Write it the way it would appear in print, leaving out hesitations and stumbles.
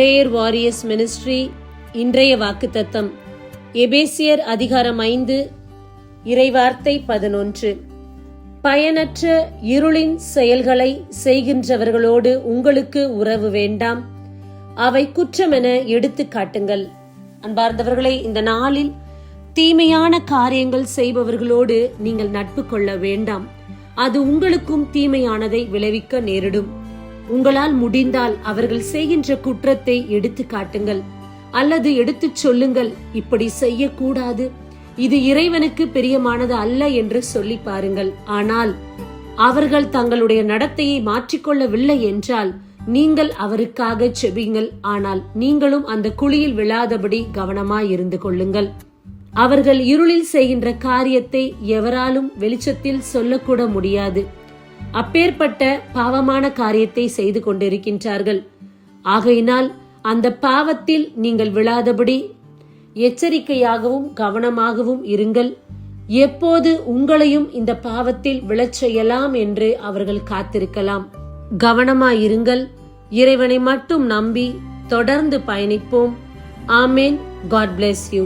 Prayer warriors ministry. இன்றைய வாக்குத்தத்தம் எபேசியர் அதிகாரம் 5 இறைவார்த்தை 11. பயனற்ற இருளின் செயல்களை செய்கின்றவர்களோடு உங்களுக்கு உறவு வேண்டாம், அவை குற்றமென எடுத்து காட்டுங்கள். அன்பார்ந்தவர்களே, இந்த நாளில் தீமையான காரியங்கள் செய்பவர்களோடு நீங்கள் நட்பு கொள்ள வேண்டாம். அது உங்களுக்கும் தீமையானதை விளைவிக்க நேரிடும். உங்களால் முடிந்தால் அவர்கள் செய்கின்ற குற்றத்தை எடுத்து காட்டுங்கள் அல்லது எடுத்துச் சொல்லுங்கள். இப்படி செய்யக்கூடாது, இது இறைவனுக்கு பிரியமானது அல்ல என்று சொல்லி பாருங்கள். ஆனால் அவர்கள் தங்களுடைய நடத்தையை மாற்றிக்கொள்ளவில்லை என்றால் நீங்கள் அவருக்காக செபியுங்கள். ஆனால் நீங்களும் அந்த குழியில் விழாதபடி கவனமாயிருந்து கொள்ளுங்கள். அவர்கள் இருளில் செய்கின்ற காரியத்தை எவராலும் வெளிச்சத்தில் சொல்லக்கூட முடியாது. அப்பேற்பட்ட பாவமான காரியத்தை செய்து கொண்டிருக்கின்றார்கள். ஆகையினால் அந்த பாவத்தில் நீங்கள் விழாதபடி எச்சரிக்கையாகவும் கவனமாகவும் இருங்கள். எப்போது உங்களையும் இந்த பாவத்தில் விழச் செய்யலாம் என்று அவர்கள் காத்திருக்கலாம். கவனமாயிருங்கள். இறைவனை மட்டும் நம்பி தொடர்ந்து பயணிப்போம். ஆமேன். God bless you.